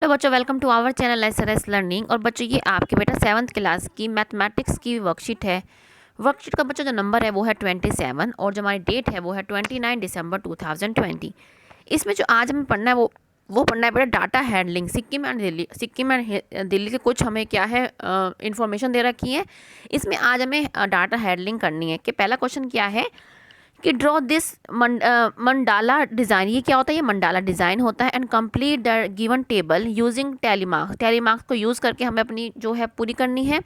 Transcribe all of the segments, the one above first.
तो बच्चों welcome to our channel SRS learning. और बच्चों ये आपके बेटा 7th क्लास की मैथमेटिक्स की वर्कशीट है। वर्कशीट का बच्चों जो नंबर है वो है 27 और जो हमारी डेट है वो है 29 दिसंबर 2020। इसमें जो आज हमें पढ़ना है वो पढ़ना है बेटा data handling. Sikkim and Delhi के कुछ हमें क्या है इंफॉर्मेशन दे रखी है। इसमें आज हमें डाटा हैंडलिंग करनी है कि पहला क्वेश्चन क्या है कि ड्रॉ दिस मंडाला डिज़ाइन। ये क्या होता है? ये मंडाला डिज़ाइन होता है। And complete the given table using telemarks को यूज़ करके हमें अपनी जो है पूरी करनी है।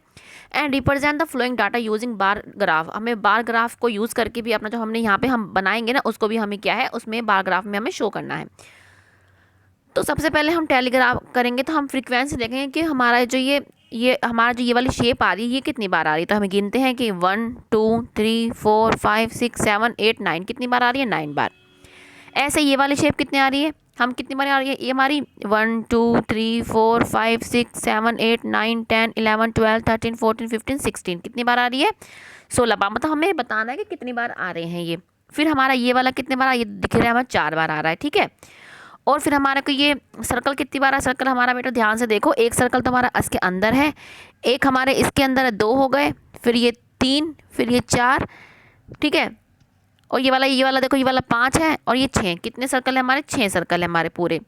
And represent the flowing data using bar graph. हमें बार ग्राफ को यूज़ करके भी अपना जो हमने यहाँ पे हम बनाएंगे ना उसको भी हमें क्या है उसमें बार ग्राफ में हमें शो करना है। तो सबसे पहले हम टेलीग्राफ करेंगे तो हम फ्रीक्वेंसी देखेंगे कि हमारा जो ये हमारा जो ये वाली शेप आ रही है ये कितनी बार आ रही है। तो हमें गिनते हैं कि 1 2 3 4 5 6 7 8 9 कितनी बार आ रही है? 9 बार। ऐसे ये वाली शेप कितनी आ रही है? हम कितनी बार आ रही है ये हमारी? 1 2 3 4 5 6 7 8 9 10 11 12 13 14 15 16 कितनी बार आ रही है? 16 बार। मतलब हमें बताना है कि कितनी बार आ रहे हैं ये। फिर हमारा ये वाला कितने बार ये दिख रहा है? हमारा 4 बार आ रहा है। ठीक है। और फिर हमारा को ये सर्कल कितनी बार है? सर्कल हमारा बेटा ध्यान से देखो, एक सर्कल तो हमारा इसके अंदर है, एक हमारे इसके अंदर है, 2 हो गए, फिर ये 3, फिर ये 4। ठीक है। और ये वाला देखो, ये वाला 5 है और ये 6। कितने सर्कल है हमारे? 6 सर्कल है हमारे पूरे।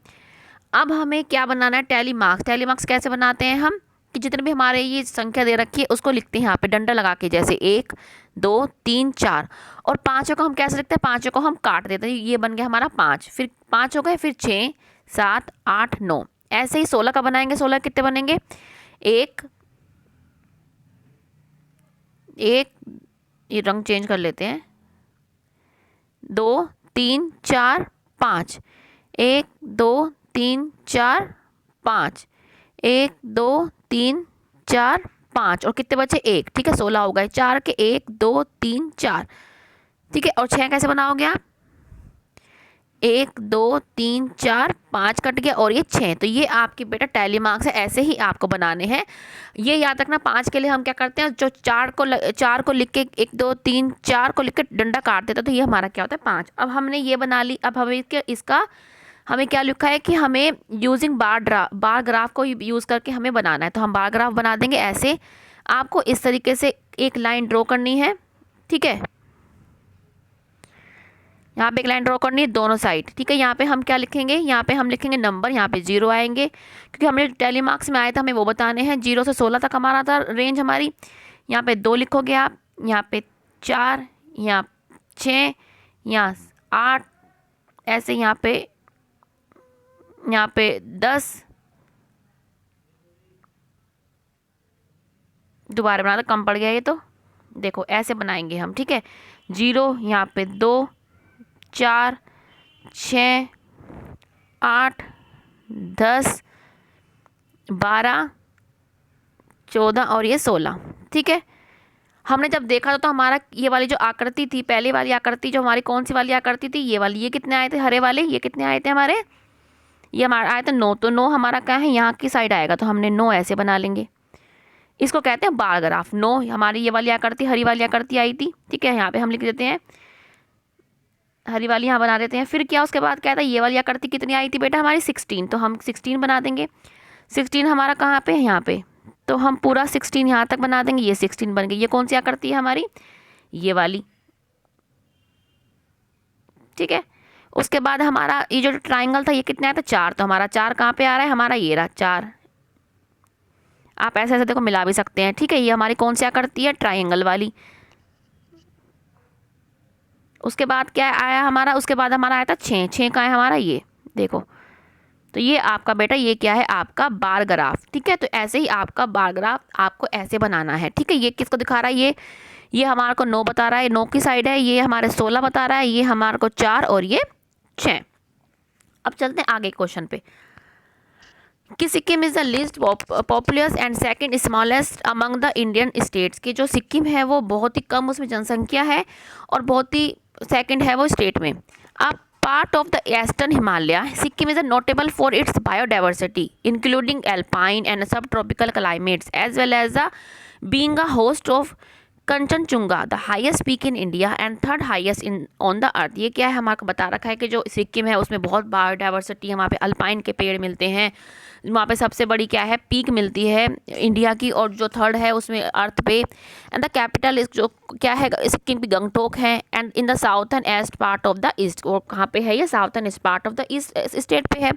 अब हमें क्या बनाना है? टेली मार्क्स कैसे बनाते हैं हम कि जितने भी हमारे ये संख्या दे रखी है उसको लिखते हैं यहाँ पे डंडा लगा के, जैसे 1 2 3 4। और 5 को हम कैसे लिखते हैं? 5 को हम काट देते हैं, ये बन गया हमारा 5। फिर 5 हो गए, फिर 6 7 8 9। ऐसे ही 16 का बनाएंगे। 16 कितने बनेंगे? 1 1, ये रंग चेंज कर लेते हैं, 2 3 4 5, 1 2 3 4 5, 1 2 3 4 5। और कितने बचे? 1। ठीक है, 16 हो गए। 4 के 1 2 3 4। ठीक है। और 6 कैसे बनाओगे आप? 1 2 3 4 5 कट गया और ये 6। तो ये आपके बेटा टैली मार्क्स है, ऐसे ही आपको बनाने हैं। ये याद रखना, 5 के लिए हम क्या करते हैं, जो 4 को लिख के 1 2 3 4 को लिख के डंडा काट देता, तो ये हमारा क्या होता है? 5। अब हमने ये बना ली। अब हमें इसका हमें क्या लिखा है कि हमें यूजिंग बार ग्राफ को यूज़ करके हमें बनाना है। तो हम बार ग्राफ बना देंगे। ऐसे आपको इस तरीके से एक लाइन ड्रॉ करनी है। ठीक है। यहाँ पे एक लाइन ड्रॉ करनी है दोनों साइड। ठीक है। यहाँ पे हम क्या लिखेंगे? यहाँ पे हम लिखेंगे नंबर, यहाँ पे 0 आएंगे क्योंकि हमने टेली मार्क्स में आए थे, हमें वो बताने हैं। 0 से 16 तक हमारा था रेंज हमारी। यहाँ पे 2 लिखोगे आप, यहाँ पे 4, यहाँ 6, यहाँ 8, ऐसे यहाँ पे 10। दोबारा बना दो, कम पड़ गया ये तो। देखो ऐसे बनाएंगे हम। ठीक है। 0, यहाँ पे 2 4 6 8 10 12 14 और ये 16। ठीक है। हमने जब देखा था तो हमारा ये वाली जो आकृति थी, पहले वाली आकृति जो हमारी कौन सी वाली आकृति थी? ये वाली। ये कितने आए थे हरे वाले? ये कितने आए थे हमारे? ये हमारा आए थे 9। तो 9 हमारा क्या है? यहाँ की साइड आएगा, तो हमने 9 ऐसे बना लेंगे। इसको कहते हैं बार ग्राफ। 9 हमारी ये वाली आकृति, हरी वाली आकृति आई थी। ठीक है। यहाँ पे हम लिख देते हैं हरी वाली, यहाँ बना देते हैं। फिर क्या उसके बाद क्या था? ये वाली आकृति कितनी आई थी बेटा हमारी? 16। तो हम 16 बना देंगे। 16 हमारा कहाँ पे है? यहाँ पे। तो हम पूरा 16 यहाँ तक बना देंगे। ये 16 बन गई। ये कौन सी आकृति है हमारी? ये वाली। ठीक है। उसके बाद हमारा ये जो ट्राइंगल था ये कितना आया था? 4। तो हमारा 4 कहाँ पे आ रहा है? हमारा ये रहा 4। आप ऐसे ऐसे देखो मिला भी सकते हैं। ठीक है। ये हमारी कौन सी आकृति है? ट्राइंगल वाली। उसके बाद क्या आया हमारा? उसके बाद हमारा आया था 6। 6 का है हमारा ये, देखो। तो ये आपका बेटा ये क्या है? आपका बार ग्राफ। ठीक है। तो ऐसे ही आपका बार ग्राफ आपको ऐसे बनाना है। ठीक है। ये किसको दिखा रहा है? ये हमारे को 9 बता रहा है, 9 की साइड है। ये हमारे 16 बता रहा है, ये हमारे को 4 और ये 6। अब चलते हैं आगे क्वेश्चन पे कि Sikkim is the least populace and second smallest among the Indian states. कि जो सिक्किम है वो बहुत ही कम उसमें जनसंख्या है और बहुत ही सेकंड है वो स्टेट में। अब part of the eastern Himalaya, Sikkim is notable for its biodiversity including alpine and subtropical climates as well as the being a host of Kangchenjunga, the highest peak in India and third highest in on the earth. ये क्या है? हमारे को बता रखा है कि जो सिक्किम है उसमें बहुत बायोडाइवर्सिटी है, वहाँ पे अल्पाइन के पेड़ मिलते हैं, वहाँ पे सबसे बड़ी क्या है, पीक मिलती है इंडिया की, और जो थर्ड है उसमें अर्थ पे। एंड द कैपिटल इस जो क्या है सिक्किम की गंगटोक है। And in the southern east part of the east, और कहाँ पे है ये, southern east part of the east state पे है।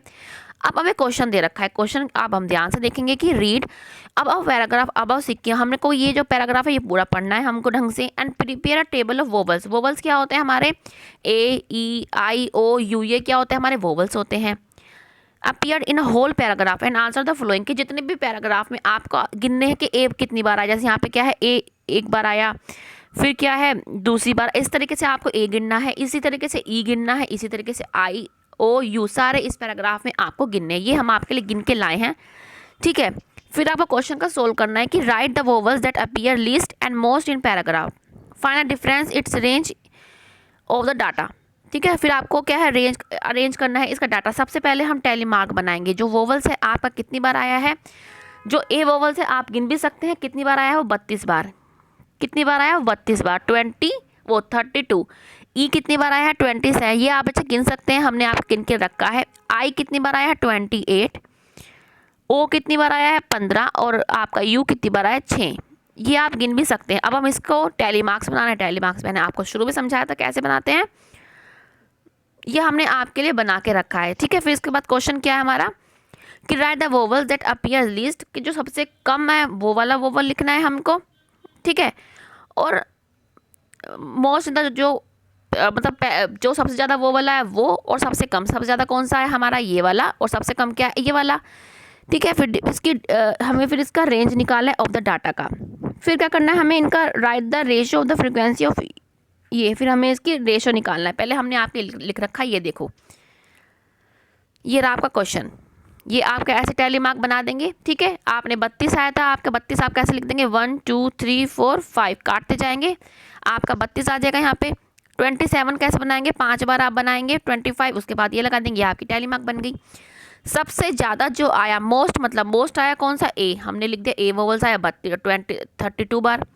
अब हमें क्वेश्चन दे रखा है, क्वेश्चन अब हम ध्यान से देखेंगे कि रीड अब पैराग्राफ अबाउट सिक्किम। हमने को ये जो पैराग्राफ है ये पूरा पढ़ना है हमको ढंग से। And prepare a table of vowels. Vowels क्या होते हैं हमारे, ए ई आई ओ यू, ये क्या होते हैं हमारे वोवल्स होते हैं। Appear in a whole paragraph and answer the following, कि जितने भी पैराग्राफ में आपको गिनने हैं कि ए कितनी बार आया, जैसे यहाँ पे क्या है ए एक बार आया, फिर क्या है दूसरी बार, इस तरीके से आपको ए गिनना है, इसी तरीके से ई गिनना है, इसी तरीके से आई ओ यू, सारे इस पैराग्राफ में आपको गिनने हैं। ये हम आपके लिए गिन के लाए हैं, ठीक है। फिर आपको क्वेश्चन का सोल्व करना है कि right the vowels that appear least and most in paragraph, find a difference it's range of the data, ठीक है। फिर आपको क्या है रेंज अरेंज करना है इसका डाटा। सबसे पहले हम टैली मार्क बनाएंगे, जो वोवल्स है आपका कितनी बार आया है, जो ए वोवल्स है आप गिन भी सकते हैं कितनी बार आया है, वो 32 बार। कितनी बार आया है, 32 बार, 32। ई कितनी बार आया है, 20 है, ये आप अच्छे गिन सकते हैं, हमने आप गिन के रखा है। आई कितनी बार आया है, 28। ओ कितनी बार आया है, 15, और आपका यू कितनी बार आया है, 6। ये आप गिन भी सकते हैं। अब हम इसको टैली मार्क्स बनाना है। टैली मार्क्स मैंने आपको शुरू में समझाया था कैसे बनाते हैं, ये हमने आपके लिए बना के रखा है, ठीक है। फिर इसके बाद क्वेश्चन क्या है हमारा कि right the vowels that appear least, कि जो सबसे कम है वो वाला वोवल लिखना है हमको, ठीक है। और मोस्ट जो मतलब जो सबसे ज़्यादा वो वाला है वो, और सबसे कम, सबसे ज़्यादा कौन सा है हमारा ये वाला, और सबसे कम क्या है ये वाला, ठीक है। फिर इसकी हमें फिर इसका रेंज निकालना है ऑफ द डाटा का। फिर क्या करना है हमें इनका right the ratio of the frequency of ये, फिर हमें इसकी रेशियो निकालना है। पहले हमने आपके लिख रखा है, ये देखो ये रहा आपका क्वेश्चन, ये आपका ऐसे टैली मार्क बना देंगे, ठीक है। आपने 32 आया था, आपका 32 आप कैसे लिख देंगे, 1 2 3 4 5 काटते जाएंगे, आपका 32 आ जाएगा यहाँ पे। 27 कैसे बनाएंगे, 5 बार आप बनाएंगे, 25 उसके बाद ये लगा देंगे, आपकी टैली मार्क बन गई। सबसे ज़्यादा जो आया मोस्ट, मतलब मोस्ट आया कौन सा, ए, हमने लिख दिया ए वोवल्स आया 32 बार।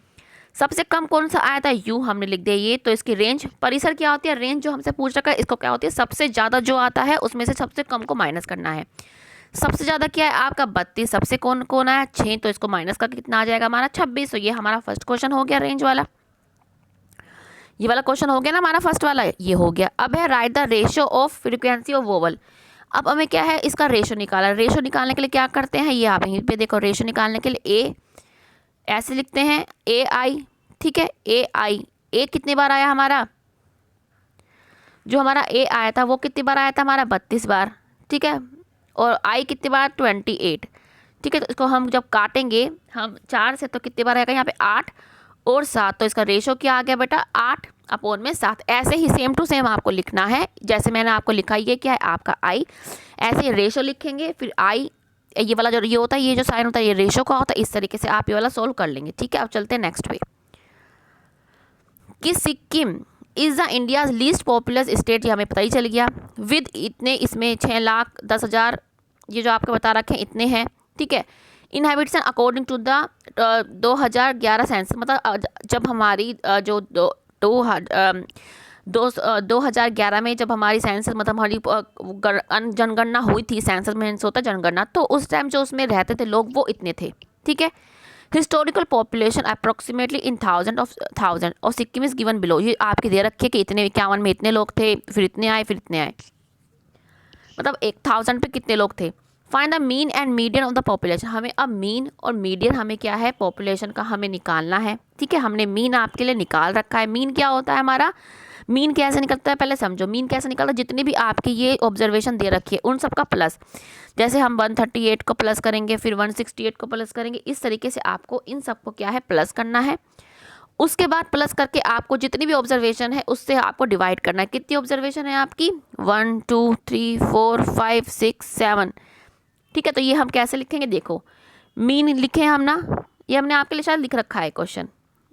सबसे कम कौन सा आया था, यू, हमने लिख दिया ये। तो इसकी रेंज, परिसर क्या होती है, रेंज जो हमसे पूछ रखा है इसको क्या होती है, सबसे ज़्यादा जो आता है उसमें से सबसे कम को माइनस करना है। सबसे ज़्यादा क्या है आपका 32, सबसे कौन आया 6, तो इसको माइनस करके कितना आ जाएगा हमारा 26। तो ये हमारा फर्स्ट क्वेश्चन हो गया रेंज वाला, ये वाला क्वेश्चन हो गया ना हमारा फर्स्ट वाला, ये हो गया। अब है right the ratio of frequency of vowel. अब हमें क्या है इसका रेशियो निकाला। रेशियो निकालने के लिए क्या करते हैं, ये आप यहीं पे देखो, रेशियो निकालने के लिए ए ऐसे लिखते हैं, ए आई, ठीक है। ए आई, ए कितनी बार आया हमारा, जो हमारा ए आया था वो कितनी बार आया था हमारा 32 बार, ठीक है। और आई कितनी बार 28, ठीक है। तो इसको हम जब काटेंगे हम 4 से, तो कितनी बार आएगा यहाँ पे 8 और 7, तो इसका रेशो क्या आ गया बेटा 8/7। ऐसे ही सेम टू सेम आपको लिखना है, जैसे मैंने आपको लिखा ये क्या है आपका आई, ऐसे रेशो लिखेंगे, फिर आई ये वाला जो ये होता है, ये जो साइन होता है ये रेशो का होता है, इस तरीके से आप ये वाला सोल्व कर लेंगे, ठीक है। अब चलते हैं नेक्स्ट पे कि Sikkim is the India's least populous state, ये हमें पता ही चल गया। विद इतने, इसमें 6,10,000 ये जो आपके बता रखे हैं इतने हैं, ठीक है। इनहेबिटेशन अकॉर्डिंग टू द 2011 सेंसस, मतलब जब हमारी जो 2011 में जब हमारी सेंसस, मतलब हमारी जनगणना हुई थी, सेंसस में होता है जनगणना, तो उस टाइम जो उसमें रहते थे लोग वो इतने थे, ठीक है। Historical population approximately in thousand और सिक्किम इज गिवन बिलो, ये आपके दे रखे कि इतने 51 में इतने लोग थे, फिर इतने आए, फिर इतने आए, मतलब 1000 पे कितने लोग थे। Find the mean and median of the population, हमें अब मीन और मीडियन हमें क्या है पॉपुलेशन का हमें निकालना है, ठीक है। हमने मीन आपके लिए निकाल रखा है। मीन क्या होता है हमारा, मीन कैसे निकलता है पहले समझो। मीन कैसे निकलता है, जितने भी आपके ये ऑब्जर्वेशन दे रखी है उन सबका प्लस, जैसे हम 138 को प्लस करेंगे, फिर 168 को प्लस करेंगे, इस तरीके से आपको इन सबको क्या है प्लस करना है। उसके बाद प्लस करके आपको जितनी भी ऑब्जर्वेशन है उससे आपको डिवाइड करना है। कितनी ऑब्जर्वेशन है आपकी 1 2 3 4 5 6 7, ठीक है। तो ये हम कैसे लिखेंगे, देखो मीन लिखे हैं हम ना, ये हमने आपके लिए शायद लिख रखा है क्वेश्चन,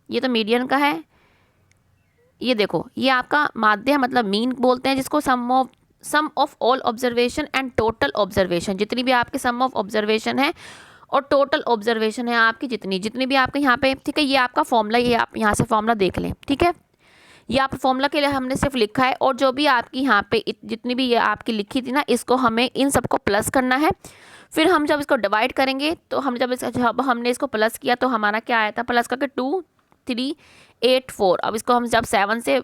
ये तो मीडियन का है, ये देखो ये आपका माध्य मतलब मीन बोलते हैं जिसको sum of all observation and total observation, जितनी भी आपके सम ऑफ ऑब्जर्वेशन है और टोटल ऑब्जर्वेशन है आपकी जितनी भी आपके यहाँ पे, ठीक है। ये आपका फॉर्मूला, ये आप यहाँ से फॉर्मूला देख लें, ठीक है। ये आप फॉर्मूला के लिए हमने सिर्फ लिखा है, और जो भी आपकी यहाँ पे जितनी भी ये आपकी लिखी थी ना, इसको हमें इन सबको प्लस करना है। फिर हम जब इसको डिवाइड करेंगे तो हम जब हमने इसको प्लस किया तो हमारा क्या आया था, प्लस करके 2 3 8 4। अब इसको हम जब 7 से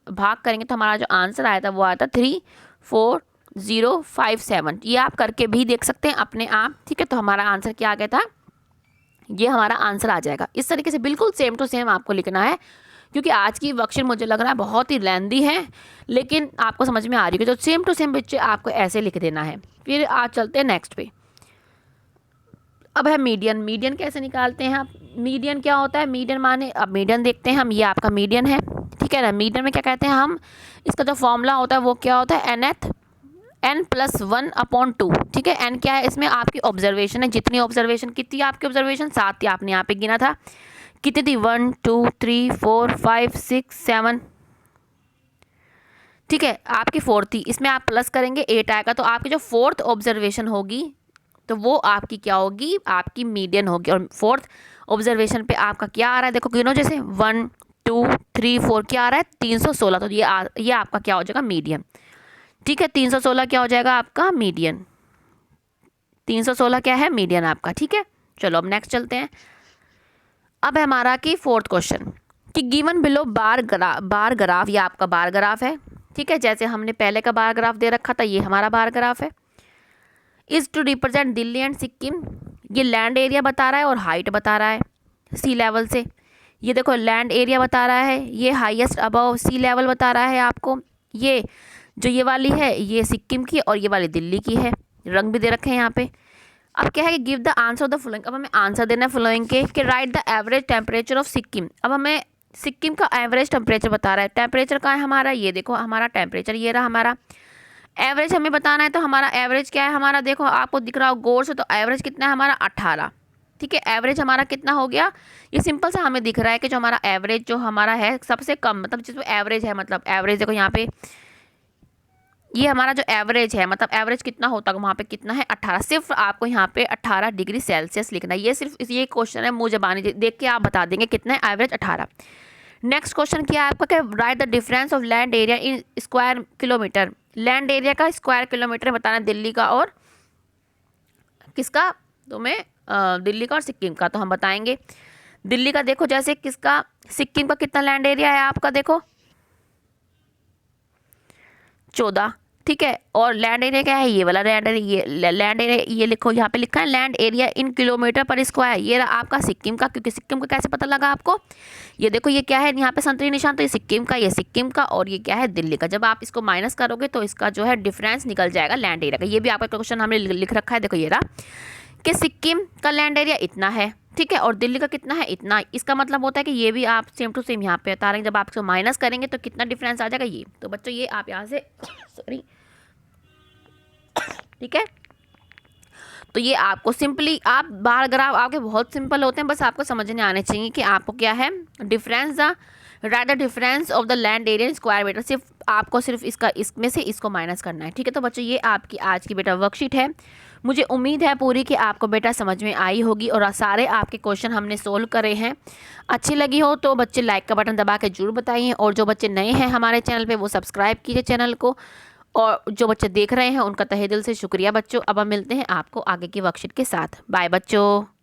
भाग करेंगे तो हमारा जो आंसर आया था वो आया था 34057। ये आप करके भी देख सकते हैं अपने आप, ठीक है। तो हमारा आंसर क्या आ गया था, ये हमारा आंसर आ जाएगा। इस तरीके से बिल्कुल सेम टू सेम आपको लिखना है, क्योंकि आज की वर्कशीट मुझे लग रहा है बहुत ही लेंदी है, लेकिन आपको समझ में आ रही है। तो सेम टू सेम बच्चे आपको ऐसे लिख देना है। फिर आज चलते हैं नेक्स्ट पे। अब है मीडियन। मीडियन कैसे निकालते हैं आप, मीडियन क्या होता है, मीडियन माने, अब मीडियन देखते हैं हम, ये आपका मीडियन है, ठीक है ना। मीडियन में क्या कहते हैं हम, इसका जो फॉर्मूला होता है वो क्या होता है, n+1/2, ठीक है। n क्या है, इसमें आपकी ऑब्जर्वेशन है, जितनी ऑब्जर्वेशन, कितनी आपकी ऑब्जर्वेशन, 7 थी, आपने यहाँ पे गिना था, कितनी थी, 1 2 3 4 5 6 7, ठीक है। आपकी 4 थी, इसमें आप प्लस करेंगे 8 आएगा, तो आपकी जो 4th ऑब्जर्वेशन होगी तो वो आपकी क्या होगी, आपकी मीडियन होगी। और 4th ऑब्जर्वेशन पे आपका क्या आ रहा है, देखो गिनो, जैसे 1 2 3 4 क्या आ रहा है, 316, तो ये आपका क्या हो जाएगा, मीडियन, ठीक है। 316 क्या हो जाएगा आपका, मीडियन। 316 क्या है, मीडियन आपका, ठीक है। चलो अब नेक्स्ट चलते हैं। अब है हमारा कि 4th क्वेश्चन कि गिवन बिलो बार ग्राफ, ये आपका बार ग्राफ है, ठीक है। जैसे हमने पहले का बार ग्राफ दे रखा था, ये हमारा बार ग्राफ है। Is to represent Delhi and Sikkim, ये लैंड एरिया बता रहा है और हाइट बता रहा है सी लेवल से। ये देखो लैंड एरिया बता रहा है, ये हाईएस्ट अबव सी लेवल बता रहा है आपको। ये जो ये वाली है ये सिक्किम की और ये वाली दिल्ली की है, रंग भी दे रखे हैं यहाँ पे। अब क्या है कि give the answer of the following, अब हमें आंसर देना है फॉलोइंग के कि right the average temperature of Sikkim. अब हमें सिक्किम का एवरेज टेम्परेचर बता रहा है। टेम्परेचर का है हमारा, ये देखो हमारा टेम्परेचर ये रहा हमारा। एवरेज हमें बताना है, तो हमारा एवरेज क्या है, हमारा देखो आपको दिख रहा हो गौर से, तो एवरेज कितना है हमारा 18, ठीक है। एवरेज हमारा कितना हो गया, ये सिंपल सा हमें दिख रहा है कि जो हमारा एवरेज जो हमारा है सबसे कम, मतलब जिसमें एवरेज है, मतलब एवरेज देखो यहाँ पे ये हमारा जो एवरेज है, मतलब एवरेज कितना होता है वहाँ पे कितना है 18। सिर्फ आपको यहाँ पे 18 डिग्री सेल्सियस लिखना है। ये सिर्फ ये क्वेश्चन है, मुँह जबानी देख के आप बता देंगे कितना है एवरेज 18। नेक्स्ट क्वेश्चन क्या है आपका, क्या right the difference of land area in square kilometre. Land area का स्क्वायर किलोमीटर बताना है, दिल्ली का और किसका, तुम्हें दिल्ली का और सिक्किम का। तो हम बताएंगे दिल्ली का, देखो जैसे किसका, सिक्किम का कितना लैंड एरिया है आपका, देखो 14, ठीक है। और लैंड एरिया क्या है, ये वाला लैंड एरिया, ये लैंड एरिया, ये लिखो यहाँ पे लिखा है लैंड एरिया इन किलोमीटर पर स्क्वायर। ये रहा आपका सिक्किम का, क्योंकि सिक्किम का कैसे पता लगा आपको, ये देखो ये क्या है यहाँ पे संतरी निशान, तो ये सिक्किम का, ये सिक्किम का, और ये क्या है दिल्ली का। जब आप इसको माइनस करोगे तो इसका जो है डिफरेंस निकल जाएगा लैंड एरिया का। ये भी आपका क्वेश्चन हमने लिख रखा है, देखो ये रहा कि सिक्किम का लैंड एरिया इतना है, ठीक है, और दिल्ली का कितना है इतना। इसका मतलब होता है कि ये भी आप सेम टू सेम यहाँ पे बता रहे हैं, जब आप इसको माइनस करेंगे तो कितना डिफरेंस आ जाएगा ये। तो बच्चों ये आप यहाँ से सॉरी, ठीक है। तो ये आपको सिंपली, आप बार ग्राफ आपके बहुत सिंपल होते हैं, बस आपको समझने आने चाहिए कि आपको क्या है difference, the write the difference of the land area in square metre. सिर्फ आपको सिर्फ इसका इसमें से इसको माइनस करना है, ठीक है। तो बच्चों ये आपकी आज की बेटा वर्कशीट है। मुझे उम्मीद है पूरी कि आपको बेटा समझ में आई होगी और सारे आपके क्वेश्चन हमने सोल्व करे हैं। अच्छी लगी हो तो बच्चे लाइक का बटन दबा के जरूर बताइए, और जो बच्चे नए हैं हमारे चैनल पे वो सब्सक्राइब कीजिए चैनल को, और जो बच्चे देख रहे हैं उनका तहे दिल से शुक्रिया बच्चों। अब हम मिलते हैं आपको आगे की वर्कशीट के साथ। बाय बच्चों।